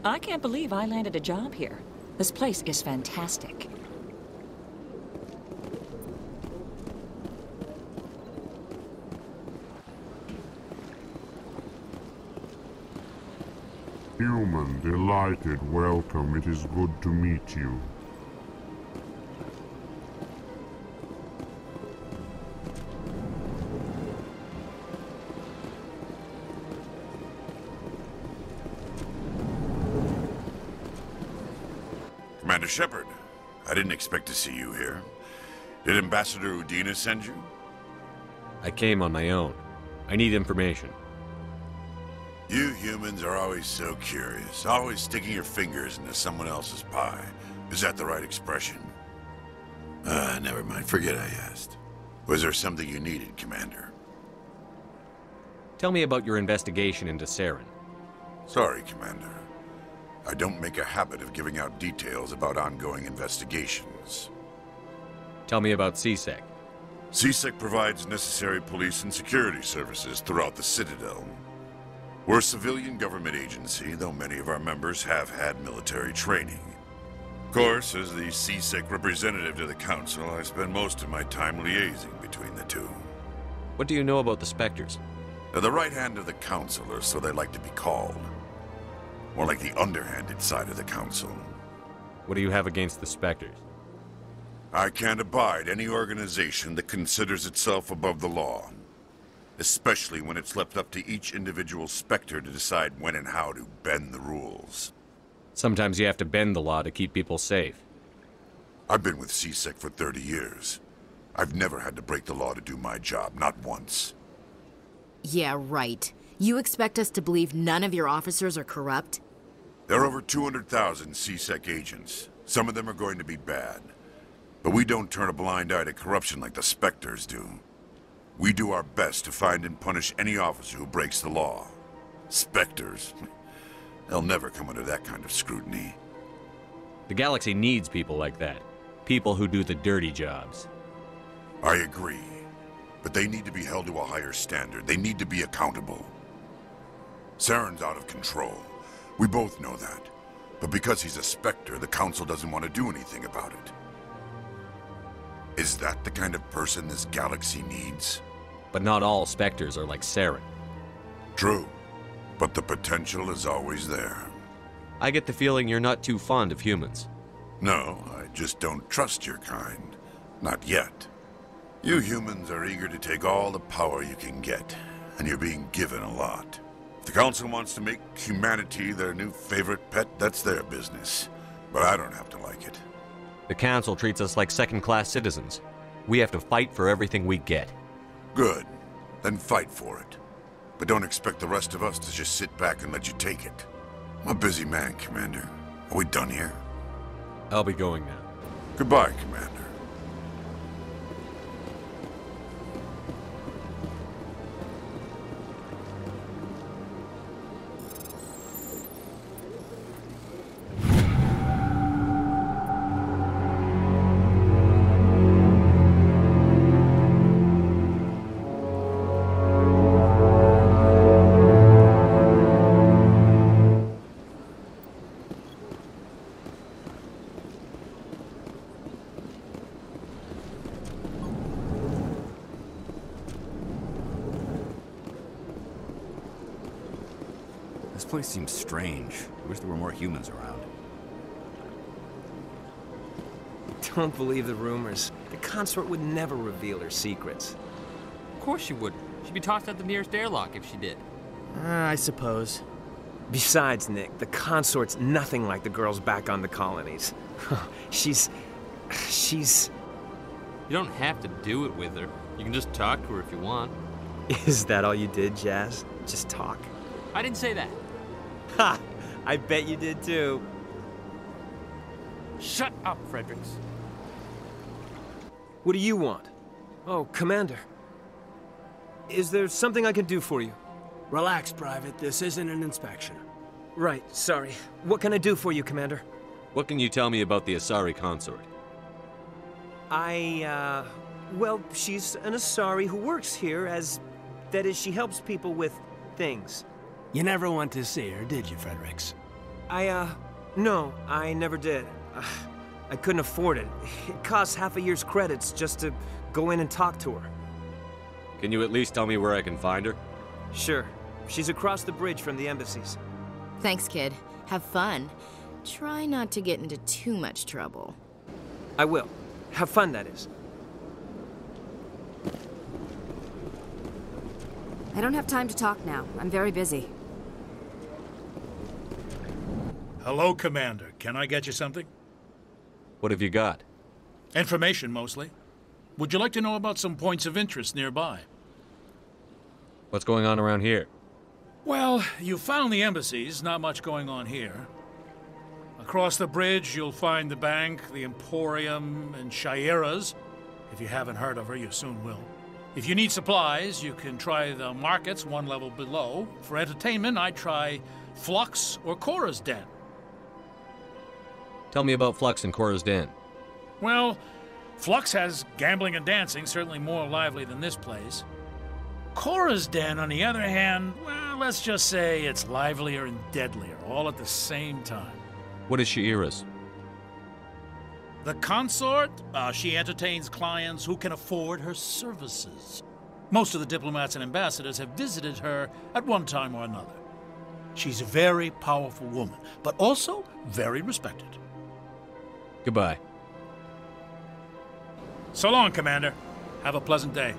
I can't believe I landed a job here. This place is fantastic. Human, delighted, welcome. It is good to meet you. Commander Shepard, I didn't expect to see you here. Did Ambassador Udina send you? I came on my own. I need information. You humans are always so curious, always sticking your fingers into someone else's pie. Is that the right expression? Never mind, forget I asked. Was there something you needed, Commander? Tell me about your investigation into Saren. Sorry, Commander. I don't make a habit of giving out details about ongoing investigations. Tell me about CSEC. CSEC provides necessary police and security services throughout the Citadel. We're a civilian government agency, though many of our members have had military training. Of course, as the CSEC representative to the Council, I spend most of my time liaising between the two. What do you know about the Spectres? They're the right hand of the Council, or so they like to be called. More like the underhanded side of the Council. What do you have against the Spectres? I can't abide any organization that considers itself above the law. Especially when it's left up to each individual Spectre to decide when and how to bend the rules. Sometimes you have to bend the law to keep people safe. I've been with CSEC for 30 years. I've never had to break the law to do my job, not once. Yeah, right. You expect us to believe none of your officers are corrupt? There are over 200,000 CSEC agents. Some of them are going to be bad. But we don't turn a blind eye to corruption like the Spectres do. We do our best to find and punish any officer who breaks the law. Spectres. They'll never come under that kind of scrutiny. The galaxy needs people like that. People who do the dirty jobs. I agree. But they need to be held to a higher standard. They need to be accountable. Saren's out of control. We both know that. But because he's a Spectre, the Council doesn't want to do anything about it. Is that the kind of person this galaxy needs? But not all Spectres are like Saren. True. But the potential is always there. I get the feeling you're not too fond of humans. No, I just don't trust your kind. Not yet. You humans are eager to take all the power you can get, and you're being given a lot. If the Council wants to make humanity their new favorite pet, that's their business. But I don't have to like it. The Council treats us like second-class citizens. We have to fight for everything we get. Good. Then fight for it. But don't expect the rest of us to just sit back and let you take it. I'm a busy man, Commander. Are we done here? I'll be going now. Goodbye, Commander. This place seems strange. I wish there were more humans around. Don't believe the rumors. The consort would never reveal her secrets. Of course she wouldn't. She'd be tossed out the nearest airlock if she did. I suppose. Besides, Nick, the consort's nothing like the girls back on the colonies. She's... You don't have to do it with her. You can just talk to her if you want. Is that all you did, Jazz? Just talk? I didn't say that. Ha! I bet you did too. Shut up, Fredericks. What do you want? Oh, Commander. Is there something I can do for you? Relax, Private. This isn't an inspection. Right, sorry. What can I do for you, Commander? What can you tell me about the Asari consort? Well, she's an Asari who works here as... That is, she helps people with things. You never went to see her, did you, Fredericks? No, I never did. I couldn't afford it. It costs half a year's credits just to go in and talk to her. Can you at least tell me where I can find her? Sure. She's across the bridge from the embassies. Thanks, kid. Have fun. Try not to get into too much trouble. I will. Have fun, that is. I don't have time to talk now. I'm very busy. Hello, Commander. Can I get you something? What have you got? Information, mostly. Would you like to know about some points of interest nearby? What's going on around here? Well, you found the embassies. Not much going on here. Across the bridge, you'll find the bank, the Emporium, and Sha'ira's. If you haven't heard of her, you soon will. If you need supplies, you can try the markets one level below. For entertainment, I'd try Flux or Cora's Den. Tell me about Flux and Cora's Den. Well, Flux has gambling and dancing, certainly more lively than this place. Cora's Den, on the other hand, well, let's just say it's livelier and deadlier, all at the same time. What is Sha'ira's? The consort, she entertains clients who can afford her services. Most of the diplomats and ambassadors have visited her at one time or another. She's a very powerful woman, but also very respected. Goodbye. So long, Commander. Have a pleasant day.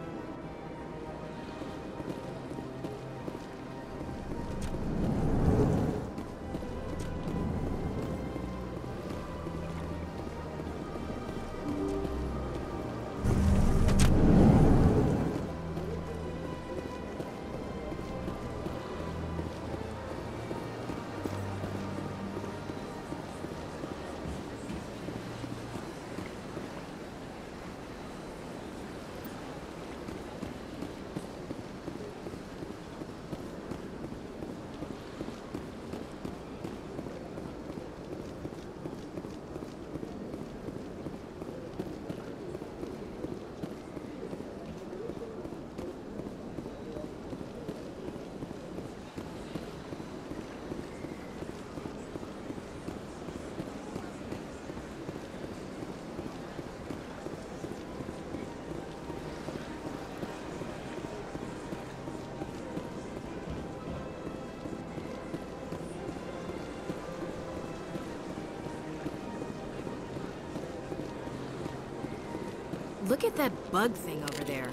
Look at that bug thing over there.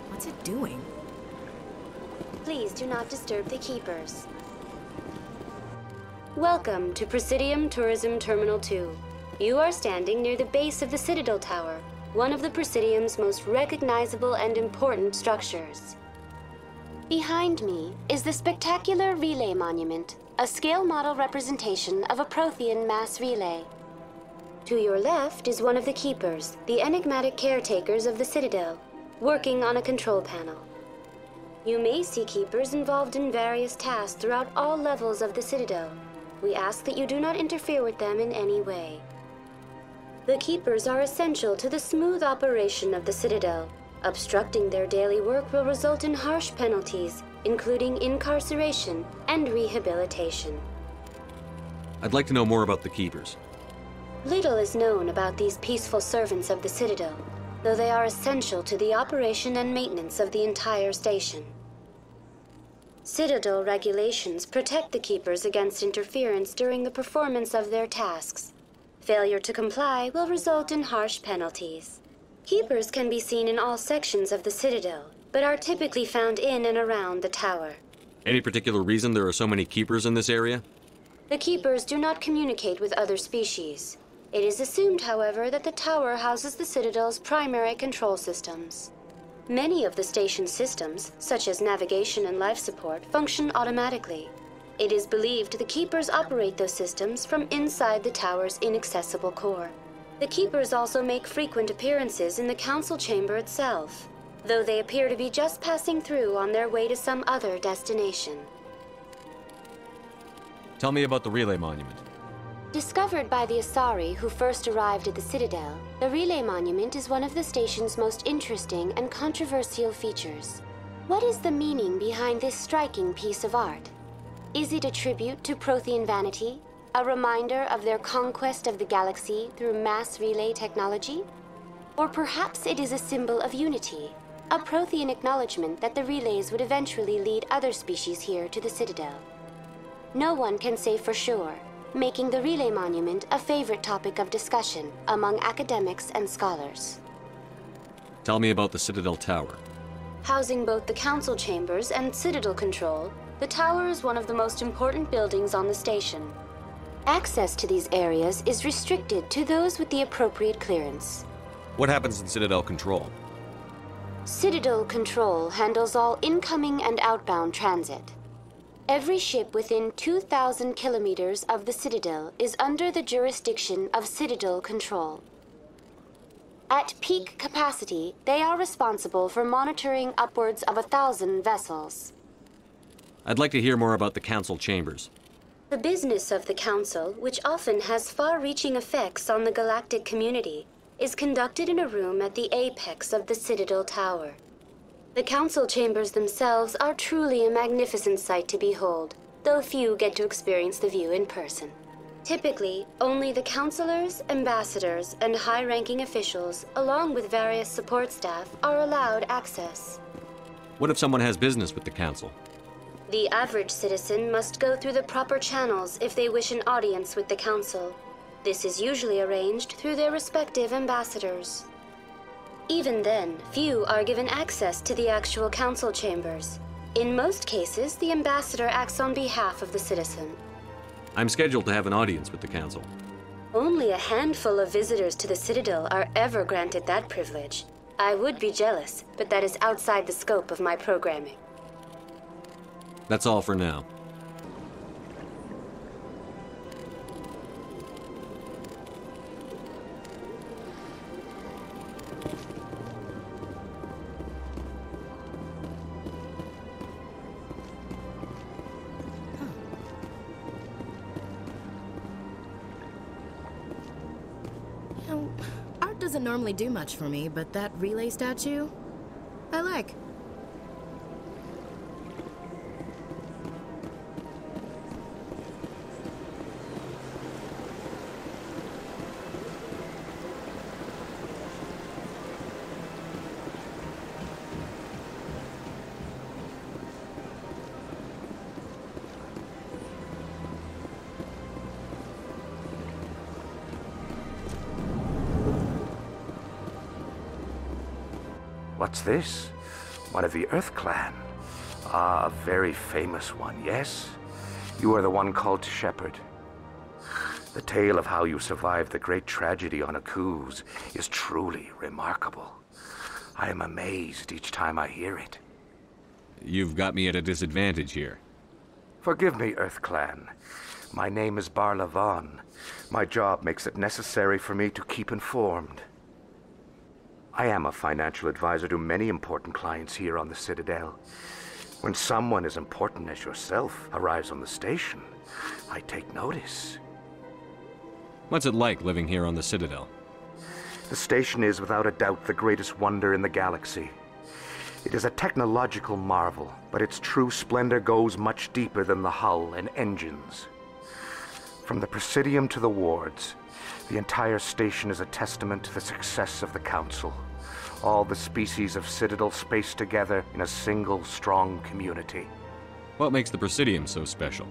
What's it doing? Please do not disturb the keepers. Welcome to Presidium Tourism Terminal 2. You are standing near the base of the Citadel Tower, one of the Presidium's most recognizable and important structures. Behind me is the spectacular Relay Monument, a scale model representation of a Prothean mass relay. To your left is one of the keepers, the enigmatic caretakers of the Citadel, working on a control panel. You may see keepers involved in various tasks throughout all levels of the Citadel. We ask that you do not interfere with them in any way. The keepers are essential to the smooth operation of the Citadel. Obstructing their daily work will result in harsh penalties, including incarceration and rehabilitation. I'd like to know more about the Keepers. Little is known about these peaceful servants of the Citadel, though they are essential to the operation and maintenance of the entire station. Citadel regulations protect the Keepers against interference during the performance of their tasks. Failure to comply will result in harsh penalties. Keepers can be seen in all sections of the Citadel, but are typically found in and around the tower. Any particular reason there are so many Keepers in this area? The Keepers do not communicate with other species. It is assumed, however, that the tower houses the Citadel's primary control systems. Many of the station's systems, such as navigation and life support, function automatically. It is believed the Keepers operate those systems from inside the tower's inaccessible core. The Keepers also make frequent appearances in the council chamber itself, though they appear to be just passing through on their way to some other destination. Tell me about the Relay Monument. Discovered by the Asari who first arrived at the Citadel, the Relay Monument is one of the station's most interesting and controversial features. What is the meaning behind this striking piece of art? Is it a tribute to Prothean vanity? A reminder of their conquest of the galaxy through mass relay technology? Or perhaps it is a symbol of unity, a Prothean acknowledgement that the relays would eventually lead other species here to the Citadel. No one can say for sure, making the relay monument a favorite topic of discussion among academics and scholars. Tell me about the Citadel Tower. Housing both the council chambers and Citadel control, the tower is one of the most important buildings on the station. Access to these areas is restricted to those with the appropriate clearance. What happens in Citadel Control? Citadel Control handles all incoming and outbound transit. Every ship within 2,000 kilometers of the Citadel is under the jurisdiction of Citadel Control. At peak capacity, they are responsible for monitoring upwards of 1,000 vessels. I'd like to hear more about the Council Chambers. The business of the Council, which often has far-reaching effects on the galactic community, is conducted in a room at the apex of the Citadel Tower. The Council Chambers themselves are truly a magnificent sight to behold, though few get to experience the view in person. Typically, only the councilors, ambassadors, and high-ranking officials, along with various support staff, are allowed access. What if someone has business with the Council? The average citizen must go through the proper channels if they wish an audience with the Council. This is usually arranged through their respective ambassadors. Even then, few are given access to the actual Council chambers. In most cases, the ambassador acts on behalf of the citizen. I'm scheduled to have an audience with the Council. Only a handful of visitors to the Citadel are ever granted that privilege. I would be jealous, but that is outside the scope of my programming. That's all for now. Art doesn't normally do much for me, but that relay statue, I like. What's this? One of the Earth Clan. Ah, a very famous one, yes? You are the one called Shepard. The tale of how you survived the great tragedy on Akuz is truly remarkable. I am amazed each time I hear it. You've got me at a disadvantage here. Forgive me, Earth Clan. My name is Barla Vaughn. My job makes it necessary for me to keep informed. I am a financial advisor to many important clients here on the Citadel. When someone as important as yourself arrives on the station, I take notice. What's it like living here on the Citadel? The station is without a doubt the greatest wonder in the galaxy. It is a technological marvel, but its true splendor goes much deeper than the hull and engines. From the Presidium to the wards, the entire station is a testament to the success of the Council. All the species of Citadel spaced together in a single, strong community. What makes the Presidium so special?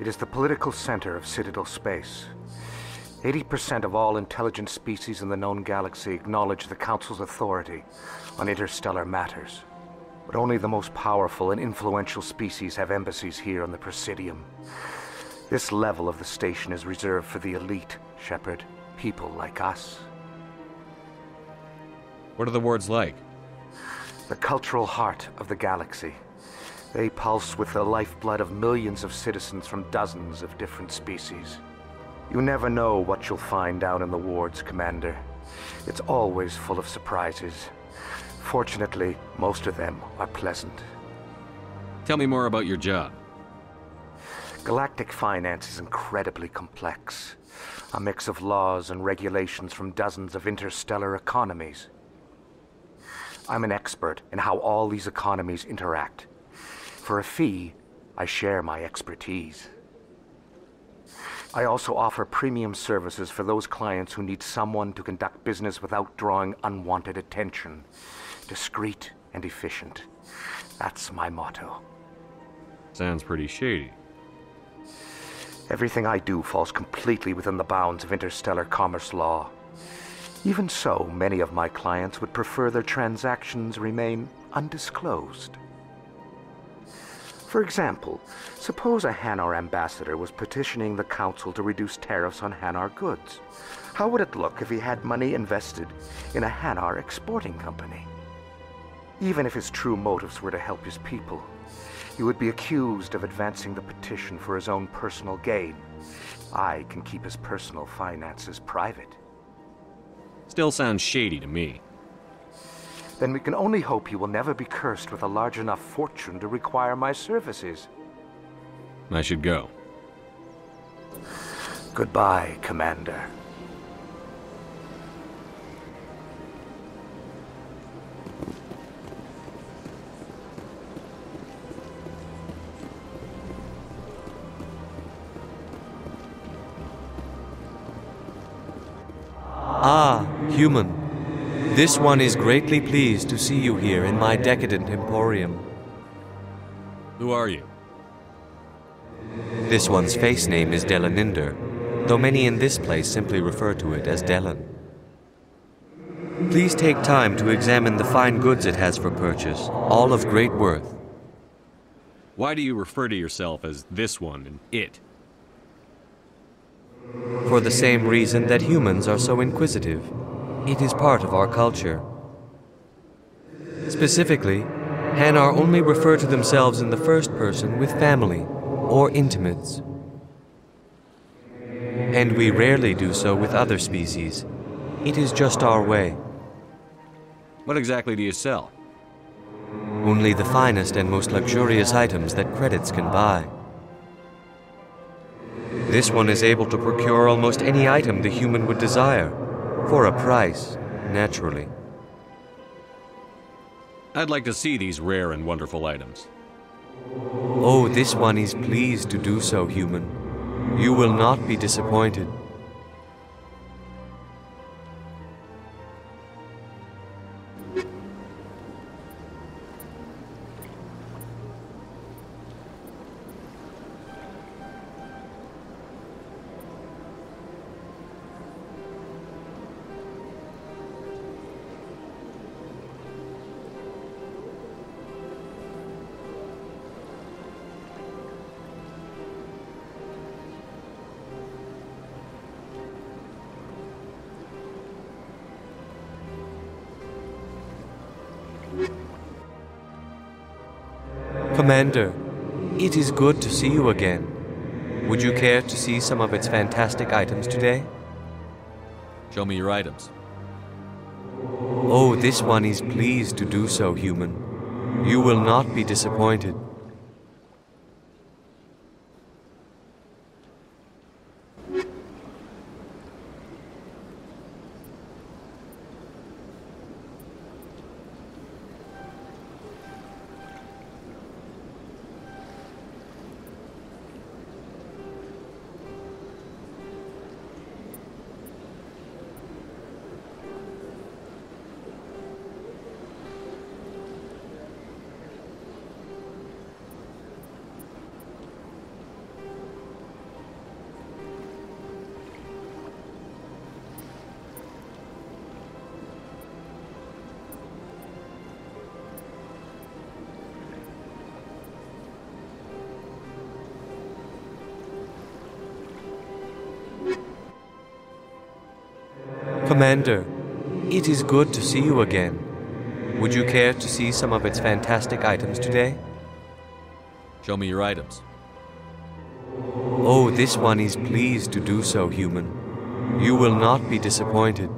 It is the political center of Citadel space. 80% of all intelligent species in the known galaxy acknowledge the Council's authority on interstellar matters. But only the most powerful and influential species have embassies here on the Presidium. This level of the station is reserved for the elite, Shepard. People like us. What are the wards like? The cultural heart of the galaxy. They pulse with the lifeblood of millions of citizens from dozens of different species. You never know what you'll find down in the wards, Commander. It's always full of surprises. Fortunately, most of them are pleasant. Tell me more about your job. Galactic finance is incredibly complex. A mix of laws and regulations from dozens of interstellar economies. I'm an expert in how all these economies interact. For a fee, I share my expertise. I also offer premium services for those clients who need someone to conduct business without drawing unwanted attention. Discreet and efficient. That's my motto. Sounds pretty shady. Everything I do falls completely within the bounds of interstellar commerce law. Even so, many of my clients would prefer their transactions remain undisclosed. For example, suppose a Hanar ambassador was petitioning the council to reduce tariffs on Hanar goods. How would it look if he had money invested in a Hanar exporting company? Even if his true motives were to help his people, he would be accused of advancing the petition for his own personal gain. I can keep his personal finances private. Still sounds shady to me. Then we can only hope he will never be cursed with a large enough fortune to require my services. I should go. Goodbye, Commander. Ah, human. This one is greatly pleased to see you here in my decadent emporium. Who are you? This one's face name is Delaninder, though many in this place simply refer to it as Delan. Please take time to examine the fine goods it has for purchase, all of great worth. Why do you refer to yourself as this one and it? For the same reason that humans are so inquisitive. It is part of our culture. Specifically, Hanar only refer to themselves in the first person with family or intimates. And we rarely do so with other species. It is just our way. What exactly do you sell? Only the finest and most luxurious items that credits can buy. This one is able to procure almost any item the human would desire, for a price, naturally. I'd like to see these rare and wonderful items. Oh, this one is pleased to do so, human. You will not be disappointed. Commander, it is good to see you again. Would you care to see some of its fantastic items today? Show me your items. Oh, this one is pleased to do so, human. You will not be disappointed. Commander, it is good to see you again. Would you care to see some of its fantastic items today? Show me your items. Oh, this one is pleased to do so, human. You will not be disappointed.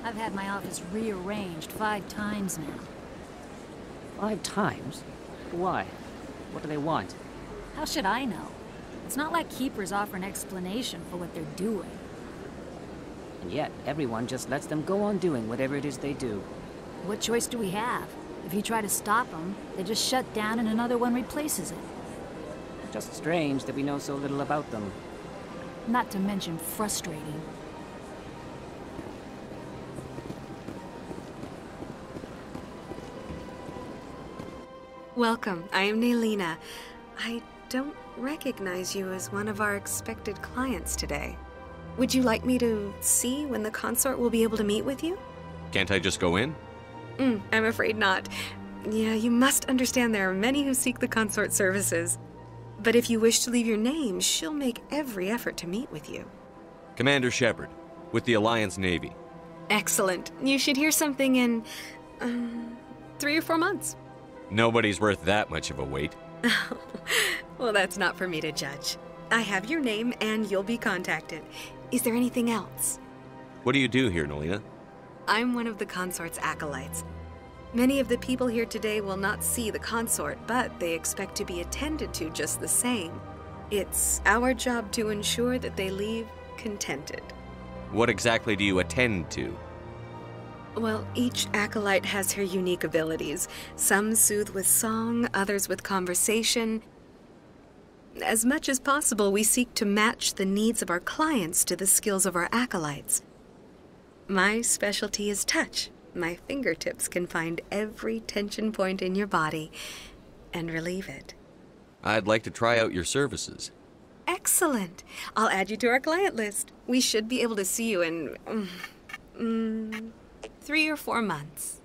I've had my office rearranged 5 times now. 5 times? Why? What do they want? How should I know? It's not like Keepers offer an explanation for what they're doing. And yet, everyone just lets them go on doing whatever it is they do. What choice do we have? If you try to stop them, they just shut down and another one replaces it. Just strange that we know so little about them. Not to mention frustrating. Welcome, I am Nelina. I don't recognize you as one of our expected clients today. Would you like me to see when the consort will be able to meet with you? Can't I just go in? I'm afraid not. Yeah, you must understand there are many who seek the consort services. But if you wish to leave your name, she'll make every effort to meet with you. Commander Shepard, with the Alliance Navy. Excellent. You should hear something in 3 or 4 months. Nobody's worth that much of a wait. Well, that's not for me to judge. I have your name and you'll be contacted. Is there anything else? What do you do here, Nelina? I'm one of the consort's acolytes. Many of the people here today will not see the consort, but they expect to be attended to just the same. It's our job to ensure that they leave contented. What exactly do you attend to? Well, each acolyte has her unique abilities. Some soothe with song, others with conversation. As much as possible, we seek to match the needs of our clients to the skills of our acolytes. My specialty is touch. My fingertips can find every tension point in your body and relieve it. I'd like to try out your services. Excellent. I'll add you to our client list. We should be able to see you in 3 or 4 months.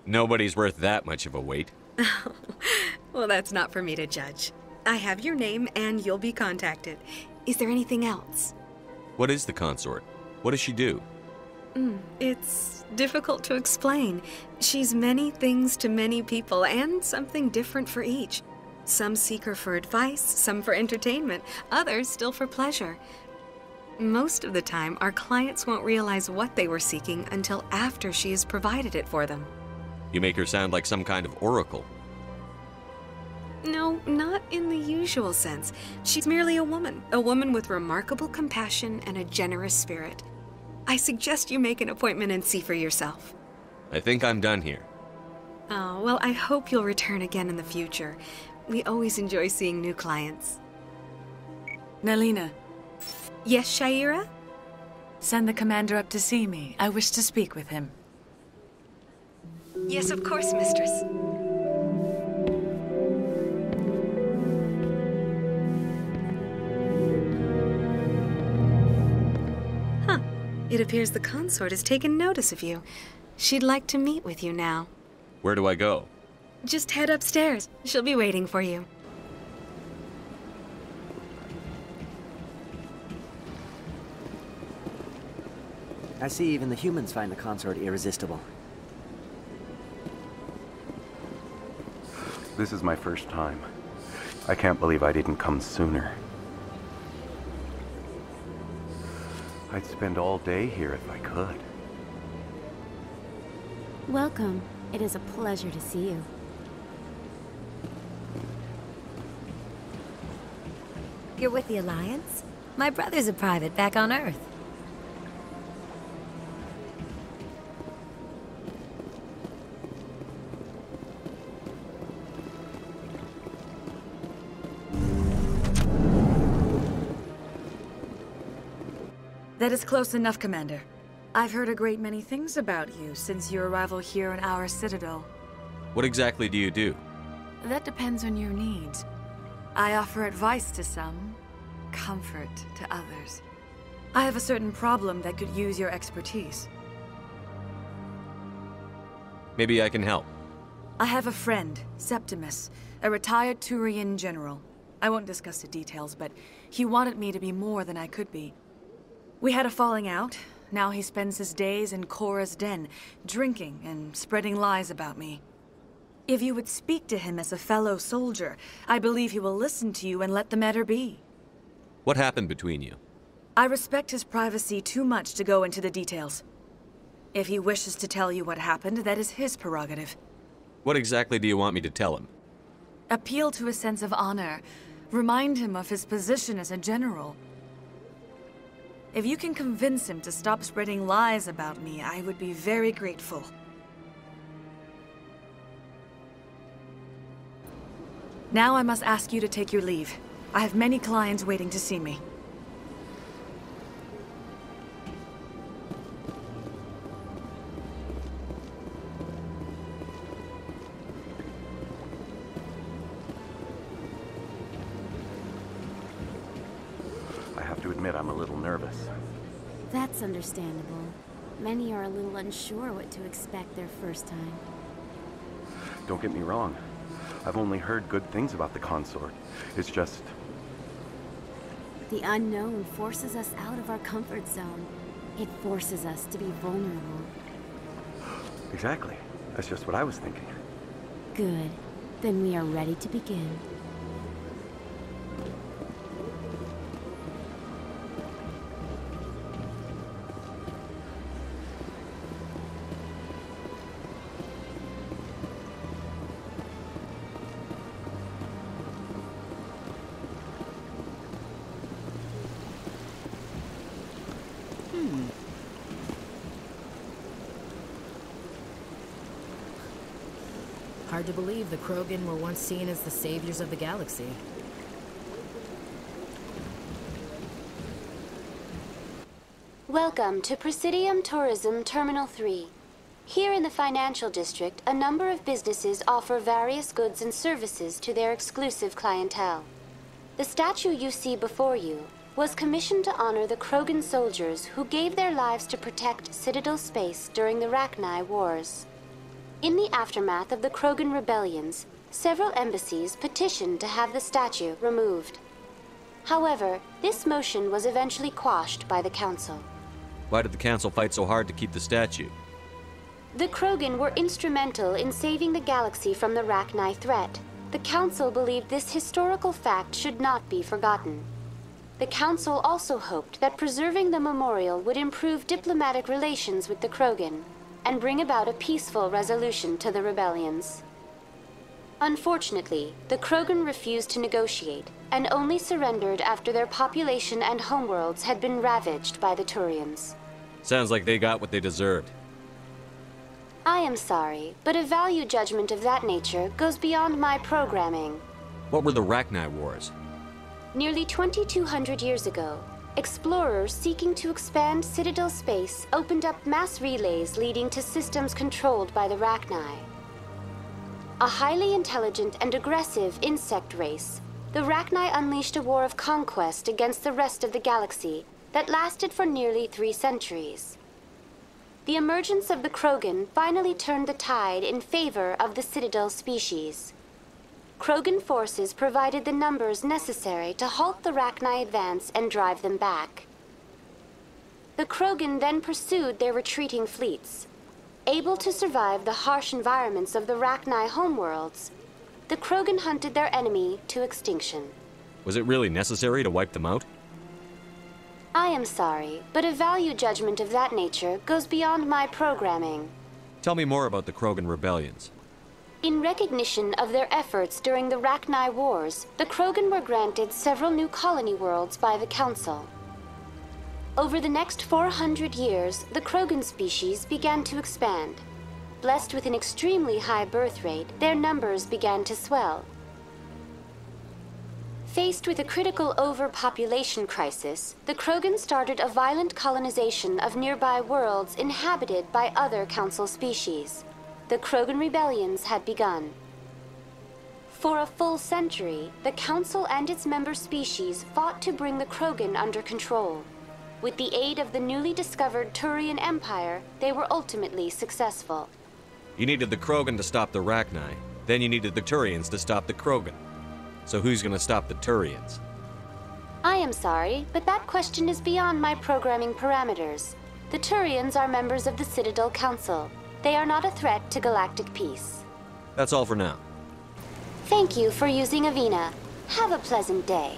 Nobody's worth that much of a wait. Well, that's not for me to judge. I have your name and you'll be contacted. Is there anything else? What is the consort? What does she do? It's difficult to explain. She's many things to many people and something different for each. Some seek her for advice, some for entertainment, others still for pleasure. Most of the time, our clients won't realize what they were seeking until after she has provided it for them. You make her sound like some kind of oracle. No, not in the usual sense. She's merely a woman with remarkable compassion and a generous spirit. I suggest you make an appointment and see for yourself. I think I'm done here. Oh, well, I hope you'll return again in the future. We always enjoy seeing new clients. Nelina. Yes, Sha'ira? Send the commander up to see me. I wish to speak with him. Yes, of course, mistress. Huh. It appears the consort has taken notice of you. She'd like to meet with you now. Where do I go? Just head upstairs. She'll be waiting for you. I see even the humans find the consort irresistible. This is my first time. I can't believe I didn't come sooner. I'd spend all day here if I could. Welcome. It is a pleasure to see you. You're with the Alliance? My brother's a private back on Earth. That is close enough, Commander. I've heard a great many things about you since your arrival here in our citadel. What exactly do you do? That depends on your needs. I offer advice to some, comfort to others. I have a certain problem that could use your expertise. Maybe I can help. I have a friend, Septimus, a retired Turian general. I won't discuss the details, but he wanted me to be more than I could be. We had a falling out. Now he spends his days in Korra's den, drinking and spreading lies about me. If you would speak to him as a fellow soldier, I believe he will listen to you and let the matter be. What happened between you? I respect his privacy too much to go into the details. If he wishes to tell you what happened, that is his prerogative. What exactly do you want me to tell him? Appeal to his sense of honor. Remind him of his position as a general. If you can convince him to stop spreading lies about me, I would be very grateful. Now I must ask you to take your leave. I have many clients waiting to see me. I have to admit I'm a little nervous. That's understandable. Many are a little unsure what to expect their first time. Don't get me wrong. I've only heard good things about the consort. It's just... The unknown forces us out of our comfort zone. It forces us to be vulnerable. Exactly. That's just what I was thinking. Good. Then we are ready to begin. Hard to believe the Krogan were once seen as the saviors of the galaxy. Welcome to Presidium Tourism Terminal 3. Here in the financial district, a number of businesses offer various goods and services to their exclusive clientele. The statue you see before you was commissioned to honor the Krogan soldiers who gave their lives to protect Citadel space during the Rachni Wars. In the aftermath of the Krogan rebellions, several embassies petitioned to have the statue removed. However, this motion was eventually quashed by the Council. Why did the Council fight so hard to keep the statue? The Krogan were instrumental in saving the galaxy from the Rachni threat. The Council believed this historical fact should not be forgotten. The Council also hoped that preserving the memorial would improve diplomatic relations with the Krogan and bring about a peaceful resolution to the rebellions. Unfortunately, the Krogan refused to negotiate and only surrendered after their population and homeworlds had been ravaged by the Turians. Sounds like they got what they deserved. I am sorry, but a value judgment of that nature goes beyond my programming. What were the Rachni Wars? Nearly 2,200 years ago, explorers seeking to expand Citadel space opened up mass relays leading to systems controlled by the Rachni. A highly intelligent and aggressive insect race, the Rachni unleashed a war of conquest against the rest of the galaxy that lasted for nearly 3 centuries. The emergence of the Krogan finally turned the tide in favor of the Citadel species. Krogan forces provided the numbers necessary to halt the Rachni advance and drive them back. The Krogan then pursued their retreating fleets. Able to survive the harsh environments of the Rachni homeworlds, the Krogan hunted their enemy to extinction. Was it really necessary to wipe them out? I am sorry, but a value judgment of that nature goes beyond my programming. Tell me more about the Krogan rebellions. In recognition of their efforts during the Rachni Wars, the Krogan were granted several new colony worlds by the Council. Over the next 400 years, the Krogan species began to expand. Blessed with an extremely high birth rate, their numbers began to swell. Faced with a critical overpopulation crisis, the Krogan started a violent colonization of nearby worlds inhabited by other Council species. The Krogan rebellions had begun. For a full century, the Council and its member species fought to bring the Krogan under control. With the aid of the newly discovered Turian Empire, they were ultimately successful. You needed the Krogan to stop the Rachni. Then you needed the Turians to stop the Krogan. So who's gonna stop the Turians? I am sorry, but that question is beyond my programming parameters. The Turians are members of the Citadel Council. They are not a threat to galactic peace. That's all for now. Thank you for using Avina. Have a pleasant day.